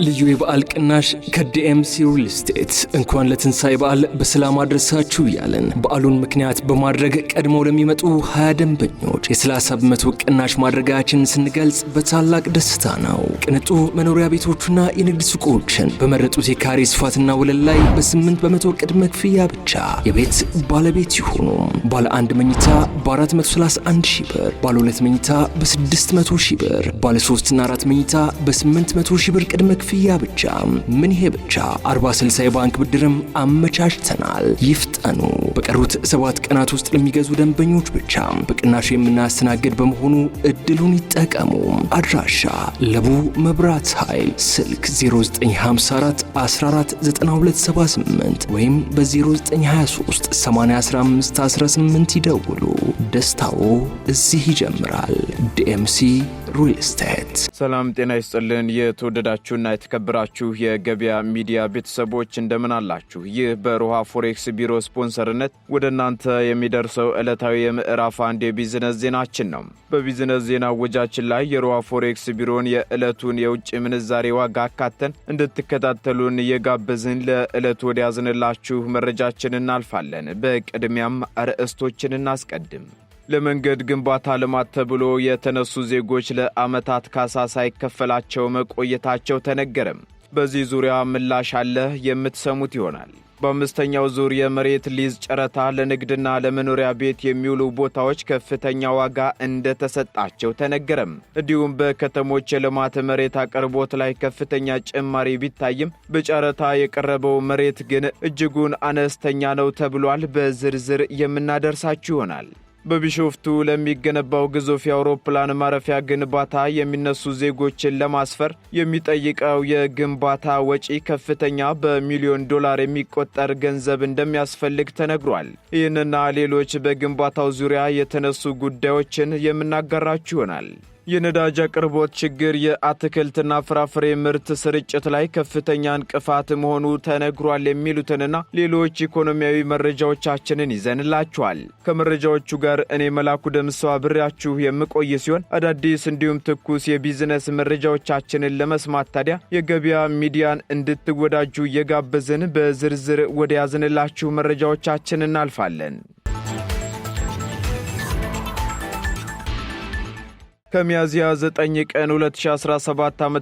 ልዩ የበዓል ቅናሽ ከዲኤምሲ ሪል ስቴት እንኳን ለትንሳኤ በዓል በሰላም አድረሳችሁ እያለን በዓሉን ምክንያት በማድረግ ቀድመው ለሚመጡ 20 ደንበኞች የ30 በመቶ ቅናሽ ማድረጋችንን ስንገልጽ በታላቅ ደስታ ነው። ቅንጡ መኖሪያ ቤቶችና የንግድ ሱቆችን በመረጡት የካሬ ስፋትና ወለል ላይ በ8 በመቶ ቅድመ ክፍያ ብቻ የቤት ባለቤት ይሁኑ። ባለ 1 መኝታ በ431 ሺህ ብር፣ ባለ 2 መኝታ በ600 ሺህ ብር፣ ባለ 3 እና 4 መኝታ በ800 ሺህ ብር ቅድመ ክፍያ ብቻ። ምን ይሄ ብቻ 40/60 የባንክ ብድርም አመቻችተናል። ይፍጠኑ። በቀሩት 7 ቀናት ውስጥ ለሚገዙ ደንበኞች ብቻ በቅናሽ የምናስተናግድ በመሆኑ እድሉን ይጠቀሙ። አድራሻ ለቡ መብራት ኃይል፣ ስልክ 0954 14 9278 ወይም በ0923 80 15 18 ይደውሉ። ደስታው እዚህ ይጀምራል። ዲኤምሲ ሪል ስቴት። ሰላም ጤና ይስጥልን። የተወደዳችሁና የተከበራችሁ የገበያ ሚዲያ ቤተሰቦች እንደምን አላችሁ? ይህ በሮሃ ፎሬክስ ቢሮ ስፖንሰርነት ወደ እናንተ የሚደርሰው ዕለታዊ የምዕራፍ 1 የቢዝነስ ዜናችን ነው። በቢዝነስ ዜና ወጃችን ላይ የሮሃ ፎሬክስ ቢሮን የዕለቱን የውጭ ምንዛሬ ዋጋ አካተን እንድትከታተሉን እየጋበዝን ለዕለቱ ወደ ያዝንላችሁ መረጃችን እናልፋለን። በቅድሚያም አርዕስቶችን እናስቀድም። ለመንገድ ግንባታ ልማት ተብሎ የተነሱ ዜጎች ለዓመታት ካሳ ሳይከፈላቸው መቆየታቸው ተነገረም። በዚህ ዙሪያ ምላሽ አለ፣ የምትሰሙት ይሆናል። በአምስተኛው ዙር የመሬት ሊዝ ጨረታ ለንግድና ለመኖሪያ ቤት የሚውሉ ቦታዎች ከፍተኛ ዋጋ እንደተሰጣቸው ተነገረም። እንዲሁም በከተሞች የልማት መሬት አቅርቦት ላይ ከፍተኛ ጭማሪ ቢታይም በጨረታ የቀረበው መሬት ግን እጅጉን አነስተኛ ነው ተብሏል። በዝርዝር የምናደርሳችሁ ይሆናል። በቢሾፍቱ ለሚገነባው ግዙፍ የአውሮፕላን ማረፊያ ግንባታ የሚነሱ ዜጎችን ለማስፈር የሚጠይቀው የግንባታ ወጪ ከፍተኛ በሚሊዮን ዶላር የሚቆጠር ገንዘብ እንደሚያስፈልግ ተነግሯል። ይህንና ሌሎች በግንባታው ዙሪያ የተነሱ ጉዳዮችን የምናጋራችሁ ይሆናል። የነዳጅ አቅርቦት ችግር የአትክልትና ፍራፍሬ ምርት ስርጭት ላይ ከፍተኛ እንቅፋት መሆኑ ተነግሯል። የሚሉትንና ሌሎች ኢኮኖሚያዊ መረጃዎቻችንን ይዘንላችኋል። ከመረጃዎቹ ጋር እኔ መላኩ ደምሰው አብሬያችሁ የምቆይ ሲሆን አዳዲስ እንዲሁም ትኩስ የቢዝነስ መረጃዎቻችንን ለመስማት ታዲያ የገበያ ሚዲያን እንድትወዳጁ እየጋበዝን በዝርዝር ወደ ያዝንላችሁ መረጃዎቻችን እናልፋለን። ከሚያዝያ 9 ቀን 2017 ዓ.ም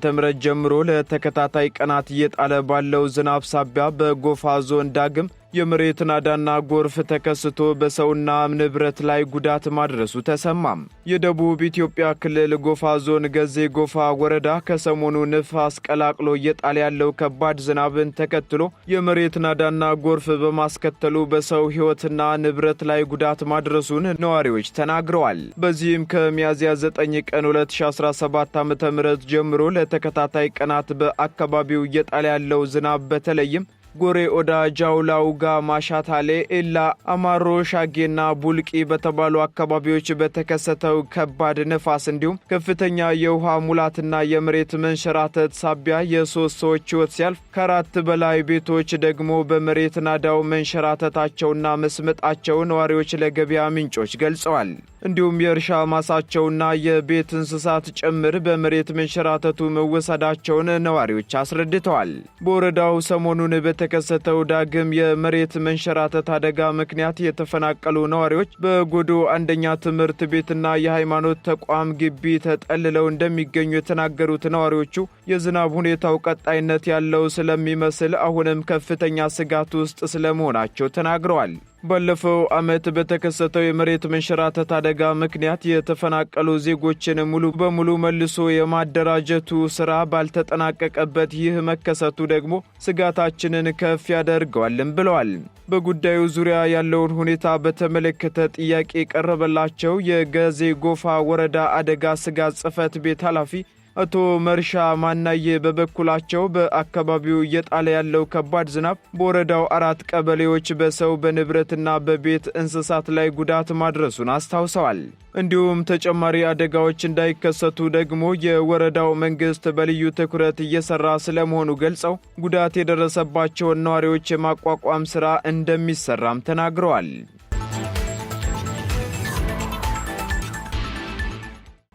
ጀምሮ ለተከታታይ ቀናት እየጣለ ባለው ዝናብ ሳቢያ በጎፋ ዞን ዳግም የመሬት ናዳና ጎርፍ ተከስቶ በሰውና ንብረት ላይ ጉዳት ማድረሱ ተሰማም። የደቡብ ኢትዮጵያ ክልል ጎፋ ዞን ገዜ ጎፋ ወረዳ ከሰሞኑ ንፋስ ቀላቅሎ እየጣለ ያለው ከባድ ዝናብን ተከትሎ የመሬት ናዳና ጎርፍ በማስከተሉ በሰው ሕይወትና ንብረት ላይ ጉዳት ማድረሱን ነዋሪዎች ተናግረዋል። በዚህም ከሚያዝያ 9 ቀን 2017 ዓ.ም ጀምሮ ለተከታታይ ቀናት በአካባቢው እየጣለ ያለው ዝናብ በተለይም ጎሬ ኦዳ፣ ጃውላውጋ፣ ማሻታሌ፣ ኤላ፣ አማሮ፣ ሻጌና ቡልቂ በተባሉ አካባቢዎች በተከሰተው ከባድ ነፋስ እንዲሁም ከፍተኛ የውሃ ሙላትና የመሬት መንሸራተት ሳቢያ የ3 ሰዎች ሕይወት ሲያልፍ ከ4 በላይ ቤቶች ደግሞ በመሬት ናዳው መንሸራተታቸውና መስመጣቸው ነዋሪዎች ለገበያ ምንጮች ገልጸዋል። እንዲሁም የእርሻ ማሳቸውና የቤት እንስሳት ጭምር በመሬት መንሸራተቱ መወሰዳቸውን ነዋሪዎች አስረድተዋል። በወረዳው ሰሞኑን በተከሰተው ዳግም የመሬት መንሸራተት አደጋ ምክንያት የተፈናቀሉ ነዋሪዎች በጎዶ አንደኛ ትምህርት ቤትና የሃይማኖት ተቋም ግቢ ተጠልለው እንደሚገኙ የተናገሩት ነዋሪዎቹ የዝናብ ሁኔታው ቀጣይነት ያለው ስለሚመስል አሁንም ከፍተኛ ስጋት ውስጥ ስለመሆናቸው ተናግረዋል። ባለፈው ዓመት በተከሰተው የመሬት መንሸራተት አደጋ ምክንያት የተፈናቀሉ ዜጎችን ሙሉ በሙሉ መልሶ የማደራጀቱ ሥራ ባልተጠናቀቀበት ይህ መከሰቱ ደግሞ ስጋታችንን ከፍ ያደርገዋልም ብለዋል። በጉዳዩ ዙሪያ ያለውን ሁኔታ በተመለከተ ጥያቄ ቀረበላቸው የገዜ ጎፋ ወረዳ አደጋ ስጋት ጽሕፈት ቤት ኃላፊ አቶ መርሻ ማናዬ በበኩላቸው በአካባቢው እየጣለ ያለው ከባድ ዝናብ በወረዳው 4 ቀበሌዎች በሰው በንብረትና በቤት እንስሳት ላይ ጉዳት ማድረሱን አስታውሰዋል። እንዲሁም ተጨማሪ አደጋዎች እንዳይከሰቱ ደግሞ የወረዳው መንግስት በልዩ ትኩረት እየሰራ ስለመሆኑ ገልጸው ጉዳት የደረሰባቸውን ነዋሪዎች የማቋቋም ሥራ እንደሚሰራም ተናግረዋል።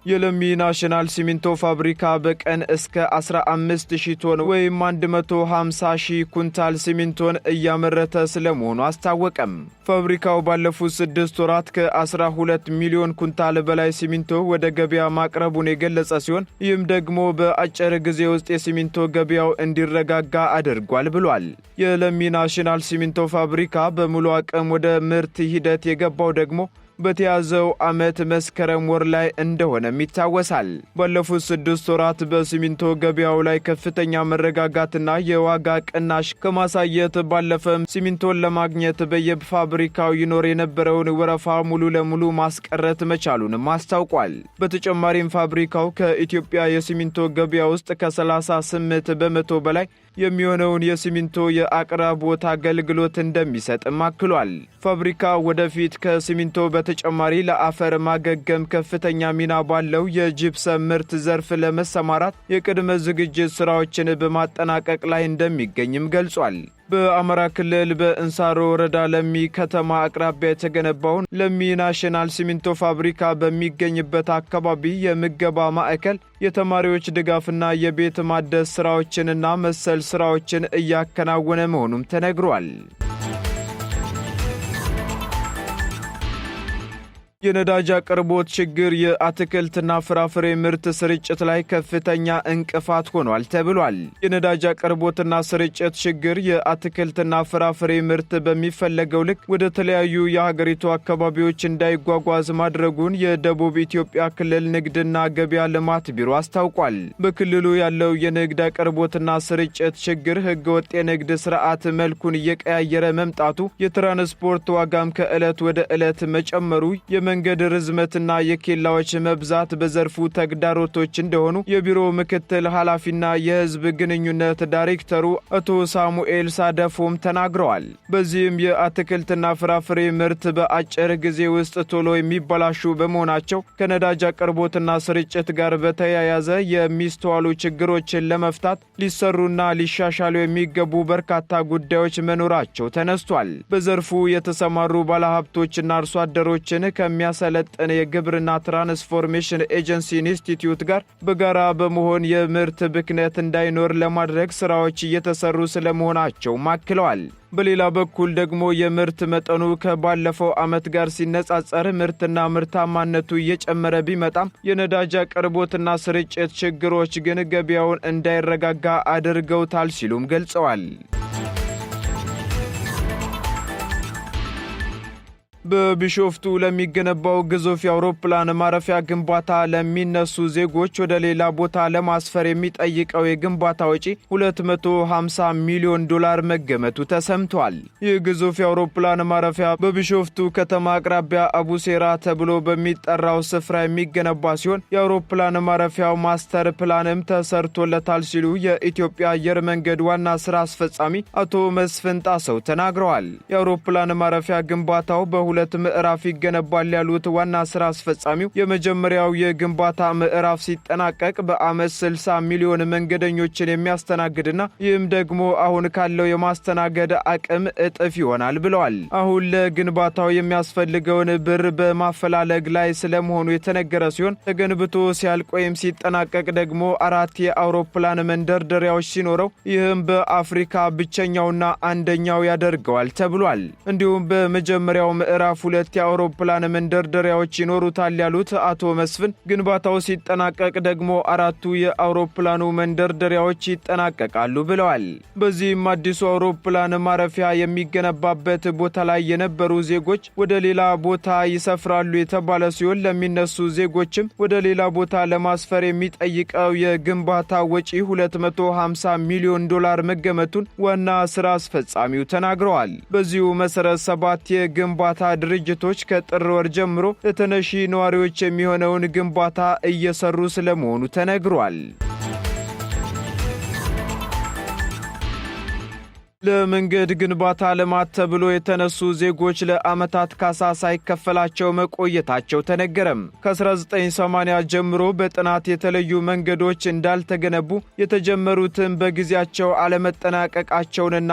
የለሚ ናሽናል ሲሚንቶ ፋብሪካ በቀን እስከ 15000 ቶን ወይም 150,000 ኩንታል ሲሚንቶን እያመረተ ስለመሆኑ አስታወቀም። ፋብሪካው ባለፉት 6 ወራት ከ12 ሚሊዮን ኩንታል በላይ ሲሚንቶ ወደ ገበያ ማቅረቡን የገለጸ ሲሆን ይህም ደግሞ በአጭር ጊዜ ውስጥ የሲሚንቶ ገበያው እንዲረጋጋ አድርጓል ብሏል። የለሚ ናሽናል ሲሚንቶ ፋብሪካ በሙሉ አቅም ወደ ምርት ሂደት የገባው ደግሞ በተያዘው ዓመት መስከረም ወር ላይ እንደሆነም ይታወሳል። ባለፉት 6 ወራት በሲሚንቶ ገበያው ላይ ከፍተኛ መረጋጋትና የዋጋ ቅናሽ ከማሳየት ባለፈም ሲሚንቶን ለማግኘት በየፋብሪካው ይኖር የነበረውን ወረፋ ሙሉ ለሙሉ ማስቀረት መቻሉንም አስታውቋል። በተጨማሪም ፋብሪካው ከኢትዮጵያ የሲሚንቶ ገበያ ውስጥ ከ38 በመቶ በላይ የሚሆነውን የሲሚንቶ የአቅራቦት አገልግሎት እንደሚሰጥም አክሏል። ፋብሪካው ወደፊት ከሲሚንቶ በተጨማሪ ለአፈር ማገገም ከፍተኛ ሚና ባለው የጂፕሰም ምርት ዘርፍ ለመሰማራት የቅድመ ዝግጅት ስራዎችን በማጠናቀቅ ላይ እንደሚገኝም ገልጿል። በአማራ ክልል በእንሳሮ ወረዳ ለሚ ከተማ አቅራቢያ የተገነባውን ለሚ ናሽናል ሲሚንቶ ፋብሪካ በሚገኝበት አካባቢ የምገባ ማዕከል የተማሪዎች ድጋፍና የቤት ማደስ ስራዎችንና መሰል ስራዎችን እያከናወነ መሆኑም ተነግሯል። የነዳጅ አቅርቦት ችግር የአትክልትና ፍራፍሬ ምርት ስርጭት ላይ ከፍተኛ እንቅፋት ሆኗል ተብሏል። የነዳጅ አቅርቦትና ስርጭት ችግር የአትክልትና ፍራፍሬ ምርት በሚፈለገው ልክ ወደ ተለያዩ የሀገሪቱ አካባቢዎች እንዳይጓጓዝ ማድረጉን የደቡብ ኢትዮጵያ ክልል ንግድና ገበያ ልማት ቢሮ አስታውቋል። በክልሉ ያለው የንግድ አቅርቦትና ስርጭት ችግር ህገወጥ የንግድ ስርዓት መልኩን እየቀያየረ መምጣቱ፣ የትራንስፖርት ዋጋም ከዕለት ወደ ዕለት መጨመሩ፣ የመንገድ ርዝመትና የኬላዎች መብዛት በዘርፉ ተግዳሮቶች እንደሆኑ የቢሮ ምክትል ኃላፊና የህዝብ ግንኙነት ዳይሬክተሩ አቶ ሳሙኤል ሳደፎም ተናግረዋል። በዚህም የአትክልትና ፍራፍሬ ምርት በአጭር ጊዜ ውስጥ ቶሎ የሚበላሹ በመሆናቸው ከነዳጅ አቅርቦትና ስርጭት ጋር በተያያዘ የሚስተዋሉ ችግሮችን ለመፍታት ሊሰሩና ሊሻሻሉ የሚገቡ በርካታ ጉዳዮች መኖራቸው ተነስቷል። በዘርፉ የተሰማሩ ባለሀብቶችና አርሶ አደሮችን ከሚያሰለጥን የግብርና ትራንስፎርሜሽን ኤጀንሲ ኢንስቲትዩት ጋር በጋራ በመሆን የምርት ብክነት እንዳይኖር ለማድረግ ስራዎች እየተሰሩ ስለመሆናቸው አክለዋል። በሌላ በኩል ደግሞ የምርት መጠኑ ከባለፈው ዓመት ጋር ሲነጻጸር ምርትና ምርታማነቱ እየጨመረ ቢመጣም የነዳጅ አቅርቦትና ስርጭት ችግሮች ግን ገበያውን እንዳይረጋጋ አድርገውታል ሲሉም ገልጸዋል። በቢሾፍቱ ለሚገነባው ግዙፍ የአውሮፕላን ማረፊያ ግንባታ ለሚነሱ ዜጎች ወደ ሌላ ቦታ ለማስፈር የሚጠይቀው የግንባታ ወጪ $250 ሚሊዮን መገመቱ ተሰምቷል። ይህ ግዙፍ የአውሮፕላን ማረፊያ በቢሾፍቱ ከተማ አቅራቢያ አቡሴራ ተብሎ በሚጠራው ስፍራ የሚገነባ ሲሆን የአውሮፕላን ማረፊያው ማስተር ፕላንም ተሰርቶለታል ሲሉ የኢትዮጵያ አየር መንገድ ዋና ስራ አስፈጻሚ አቶ መስፍን ጣሰው ተናግረዋል። የአውሮፕላን ማረፊያ ግንባታው በሁለት ምዕራፍ ይገነባል ያሉት ዋና ስራ አስፈጻሚው የመጀመሪያው የግንባታ ምዕራፍ ሲጠናቀቅ በዓመት 60 ሚሊዮን መንገደኞችን የሚያስተናግድና ይህም ደግሞ አሁን ካለው የማስተናገድ አቅም እጥፍ ይሆናል ብለዋል። አሁን ለግንባታው የሚያስፈልገውን ብር በማፈላለግ ላይ ስለመሆኑ የተነገረ ሲሆን ተገንብቶ ሲያልቅ ወይም ሲጠናቀቅ ደግሞ 4 የአውሮፕላን መንደርደሪያዎች ሲኖረው ይህም በአፍሪካ ብቸኛውና አንደኛው ያደርገዋል ተብሏል። እንዲሁም በመጀመሪያው ምዕራፍ 2 የአውሮፕላን መንደርደሪያዎች ይኖሩታል ያሉት አቶ መስፍን ግንባታው ሲጠናቀቅ ደግሞ 4ቱ የአውሮፕላኑ መንደርደሪያዎች ይጠናቀቃሉ ብለዋል። በዚህም አዲሱ አውሮፕላን ማረፊያ የሚገነባበት ቦታ ላይ የነበሩ ዜጎች ወደ ሌላ ቦታ ይሰፍራሉ የተባለ ሲሆን ለሚነሱ ዜጎችም ወደ ሌላ ቦታ ለማስፈር የሚጠይቀው የግንባታ ወጪ $250 ሚሊዮን መገመቱን ዋና ስራ አስፈጻሚው ተናግረዋል። በዚሁ መሰረት 7 የግንባታ ድርጅቶች ከጥር ወር ጀምሮ ለተነሺ ነዋሪዎች የሚሆነውን ግንባታ እየሰሩ ስለመሆኑ ተነግሯል። ለመንገድ ግንባታ ልማት ተብሎ የተነሱ ዜጎች ለዓመታት ካሳ ሳይከፈላቸው መቆየታቸው ተነገረም። ከ1980 ጀምሮ በጥናት የተለዩ መንገዶች እንዳልተገነቡ የተጀመሩትም በጊዜያቸው አለመጠናቀቃቸውንና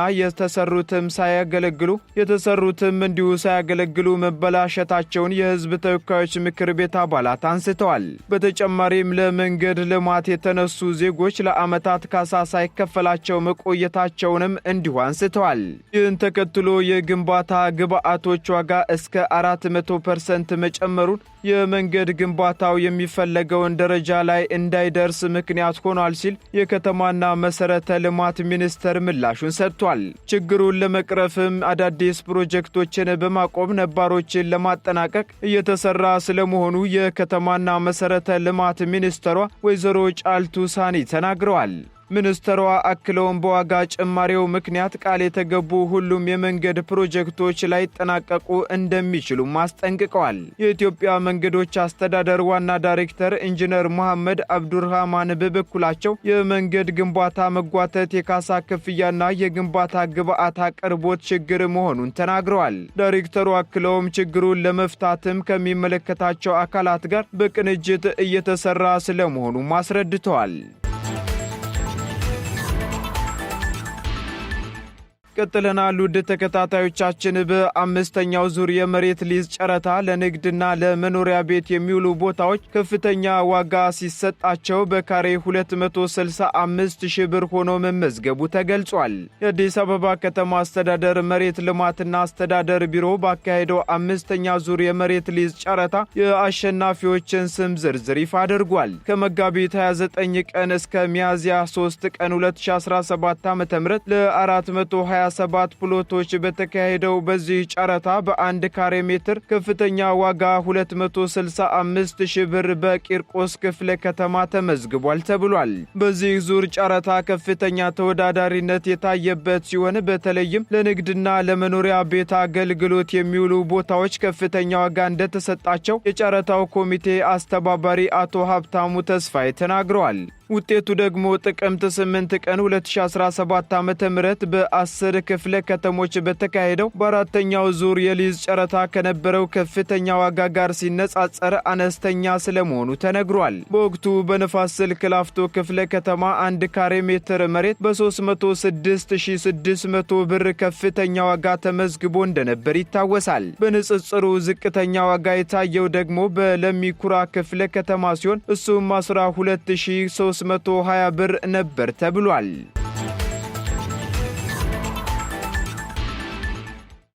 የተሰሩትም እንዲሁ ሳያገለግሉ መበላሸታቸውን የሕዝብ ተወካዮች ምክር ቤት አባላት አንስተዋል። በተጨማሪም ለመንገድ ልማት የተነሱ ዜጎች ለዓመታት ካሳ ሳይከፈላቸው መቆየታቸውንም እንዲሁ አንስተዋል። ይህን ተከትሎ የግንባታ ግብዓቶች ዋጋ እስከ 400% መጨመሩን የመንገድ ግንባታው የሚፈለገውን ደረጃ ላይ እንዳይደርስ ምክንያት ሆኗል ሲል የከተማና መሰረተ ልማት ሚኒስቴር ምላሹን ሰጥቷል። ችግሩን ለመቅረፍም አዳዲስ ፕሮጀክቶችን በማቆም ነባሮችን ለማጠናቀቅ እየተሰራ ስለመሆኑ የከተማና መሰረተ ልማት ሚኒስትሯ ወይዘሮ ጫልቱ ሳኒ ተናግረዋል። ሚኒስትሯ አክለውም በዋጋ ጭማሪው ምክንያት ቃል የተገቡ ሁሉም የመንገድ ፕሮጀክቶች ላይጠናቀቁ እንደሚችሉ አስጠንቅቀዋል። የኢትዮጵያ መንገዶች አስተዳደር ዋና ዳይሬክተር ኢንጂነር መሐመድ አብዱርሃማን በበኩላቸው የመንገድ ግንባታ መጓተት የካሳ ክፍያና የግንባታ ግብዓት አቅርቦት ችግር መሆኑን ተናግረዋል። ዳይሬክተሩ አክለውም ችግሩን ለመፍታትም ከሚመለከታቸው አካላት ጋር በቅንጅት እየተሰራ ስለመሆኑ አስረድተዋል። ቀጥለናል። ውድ ተከታታዮቻችን በአምስተኛው ዙር የመሬት ሊዝ ጨረታ ለንግድና ለመኖሪያ ቤት የሚውሉ ቦታዎች ከፍተኛ ዋጋ ሲሰጣቸው በካሬ 265 ሺህ ብር ሆኖ መመዝገቡ ተገልጿል። የአዲስ አበባ ከተማ አስተዳደር መሬት ልማትና አስተዳደር ቢሮ ባካሄደው አምስተኛ ዙር የመሬት ሊዝ ጨረታ የአሸናፊዎችን ስም ዝርዝር ይፋ አድርጓል። ከመጋቢት 29 ቀን እስከ ሚያዝያ 3 ቀን 2017 ዓ.ም ለ427 ፕሎቶች በተካሄደው በዚህ ጨረታ በአንድ ካሬ ሜትር ከፍተኛ ዋጋ 265 ሺህ ብር በቂርቆስ ክፍለ ከተማ ተመዝግቧል ተብሏል። በዚህ ዙር ጨረታ ከፍተኛ ተወዳዳሪነት የታየበት ሲሆን በተለይም ለንግድና ለመኖሪያ ቤት አገልግሎት የሚውሉ ቦታዎች ከፍተኛ ዋጋ እንደተሰጣቸው የጨረታው ኮሚቴ አስተባባሪ አቶ ሀብታሙ ተስፋዬ ተናግረዋል። ውጤቱ ደግሞ ጥቅምት 8 ቀን 2017 ዓ.ም በ10 ክፍለ ከተሞች በተካሄደው በአራተኛው ዙር የሊዝ ጨረታ ከነበረው ከፍተኛ ዋጋ ጋር ሲነጻጸር አነስተኛ ስለመሆኑ ተነግሯል። በወቅቱ በንፋስ ስልክ ላፍቶ ክፍለ ከተማ አንድ ካሬ ሜትር መሬት በ306,600 ብር ከፍተኛ ዋጋ ተመዝግቦ እንደነበር ይታወሳል። በንጽጽሩ ዝቅተኛ ዋጋ የታየው ደግሞ በለሚኩራ ክፍለ ከተማ ሲሆን እሱም 12,320 ብር ነበር ተብሏል።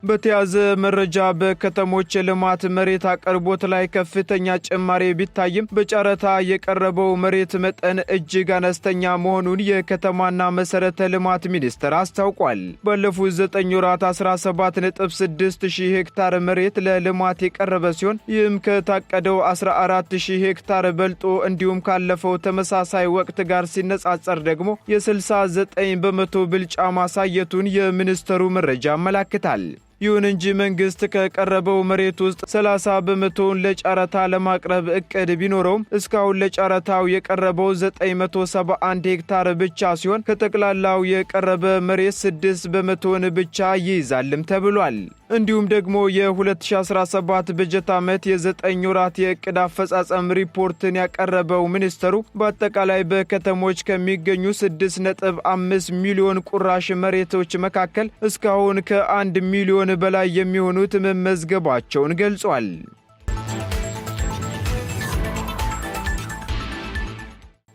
በተያዘ መረጃ በከተሞች ልማት መሬት አቅርቦት ላይ ከፍተኛ ጭማሪ ቢታይም በጨረታ የቀረበው መሬት መጠን እጅግ አነስተኛ መሆኑን የከተማና መሰረተ ልማት ሚኒስቴር አስታውቋል። ባለፉት 9 ወራት 17.6 ሺህ ሄክታር መሬት ለልማት የቀረበ ሲሆን ይህም ከታቀደው 14 ሺህ ሄክታር በልጦ እንዲሁም ካለፈው ተመሳሳይ ወቅት ጋር ሲነጻጸር ደግሞ የ69 በመቶ ብልጫ ማሳየቱን የሚኒስቴሩ መረጃ ያመለክታል። ይሁን እንጂ መንግስት ከቀረበው መሬት ውስጥ 30 በመቶውን ለጨረታ ለማቅረብ እቅድ ቢኖረውም እስካሁን ለጨረታው የቀረበው 971 ሄክታር ብቻ ሲሆን ከጠቅላላው የቀረበ መሬት 6 በመቶውን ብቻ ይይዛልም ተብሏል። እንዲሁም ደግሞ የ2017 በጀት ዓመት የ9 ወራት የእቅድ አፈጻጸም ሪፖርትን ያቀረበው ሚኒስትሩ በአጠቃላይ በከተሞች ከሚገኙ 6.5 ሚሊዮን ቁራሽ መሬቶች መካከል እስካሁን ከ1 ሚሊዮን በላይ የሚሆኑት መመዝገባቸውን ገልጿል።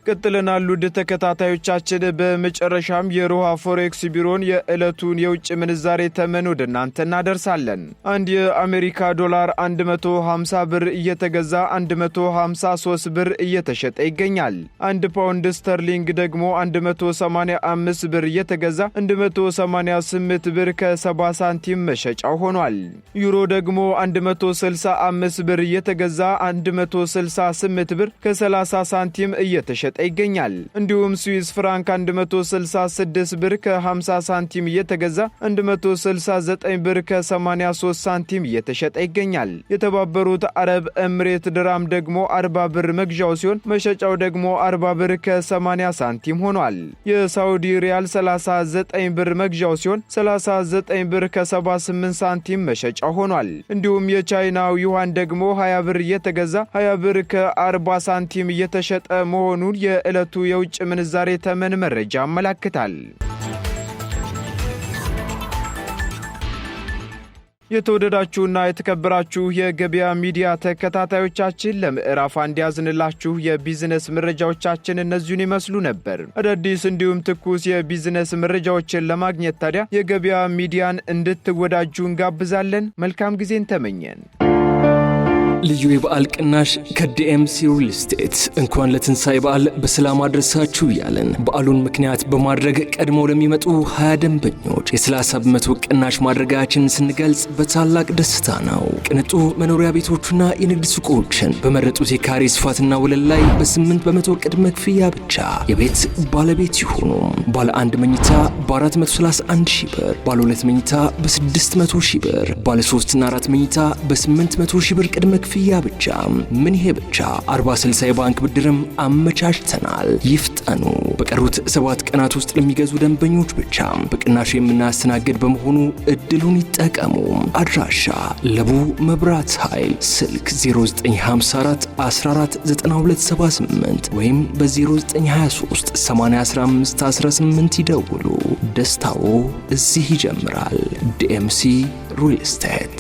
ቀጥለናል። ውድ ተከታታዮቻችን በመጨረሻም የሮሃ ፎሬክስ ቢሮን የዕለቱን የውጭ ምንዛሬ ተመን ወደ እናንተ እናደርሳለን። አንድ የአሜሪካ ዶላር 150 ብር እየተገዛ 153 ብር እየተሸጠ ይገኛል። አንድ ፓውንድ ስተርሊንግ ደግሞ 185 ብር እየተገዛ 188 ብር ከ70 ሳንቲም መሸጫው ሆኗል። ዩሮ ደግሞ 165 ብር እየተገዛ 168 ብር ከ30 ሳንቲም እየተሸጠ እየተሸጠ ይገኛል። እንዲሁም ስዊስ ፍራንክ 166 ብር ከ50 ሳንቲም እየተገዛ 169 ብር ከ83 ሳንቲም እየተሸጠ ይገኛል። የተባበሩት አረብ ኤምሬት ድራም ደግሞ 40 ብር መግዣው ሲሆን መሸጫው ደግሞ 40 ብር ከ80 ሳንቲም ሆኗል። የሳውዲ ሪያል 39 ብር መግዣው ሲሆን 39 ብር ከ78 ሳንቲም መሸጫው ሆኗል። እንዲሁም የቻይናው ዩዋን ደግሞ 20 ብር እየተገዛ 20 ብር ከ40 ሳንቲም እየተሸጠ መሆኑን የዕለቱ የውጭ ምንዛሬ ተመን መረጃ ያመለክታል። የተወደዳችሁና የተከበራችሁ የገበያ ሚዲያ ተከታታዮቻችን ለምዕራፍ አንድ ያዝንላችሁ የቢዝነስ መረጃዎቻችን እነዚህን ይመስሉ ነበር። አዳዲስ እንዲሁም ትኩስ የቢዝነስ መረጃዎችን ለማግኘት ታዲያ የገበያ ሚዲያን እንድትወዳጁ እንጋብዛለን። መልካም ጊዜን ተመኘን። ልዩ የበዓል ቅናሽ ከዲኤምሲ ሪል ስቴት እንኳን ለትንሳኤ በዓል በሰላም አድረሳችሁ እያለን በዓሉን ምክንያት በማድረግ ቀድመው ለሚመጡ 20 ደንበኞች የ30 በመቶ ቅናሽ ማድረጋችን ስንገልጽ በታላቅ ደስታ ነው። ቅንጡ መኖሪያ ቤቶችና የንግድ ሱቆችን በመረጡት የካሬ ስፋትና ወለል ላይ በ8 በመቶ ቅድመ ክፍያ ብቻ የቤት ባለቤት ይሁኑ። ባለ 1 መኝታ በ431 ሺህ ብር፣ ባለ 2 መኝታ በ600 ሺህ ብር፣ ባለ 3 እና 4 መኝታ በ800 ሺህ ብር ቅድመ ክፍያ ብቻ። ምን ይሄ ብቻ 40/60 የባንክ ብድርም አመቻችተናል። ይፍጠኑ። በቀሩት 7 ቀናት ውስጥ ለሚገዙ ደንበኞች ብቻ በቅናሽ የምናስተናግድ በመሆኑ እድሉን ይጠቀሙ። አድራሻ ለቡ መብራት ኃይል፣ ስልክ 0954 14 9278 ወይም በ0923 8015 18 ይደውሉ። ደስታው እዚህ ይጀምራል። ዲኤምሲ ሪል ስቴት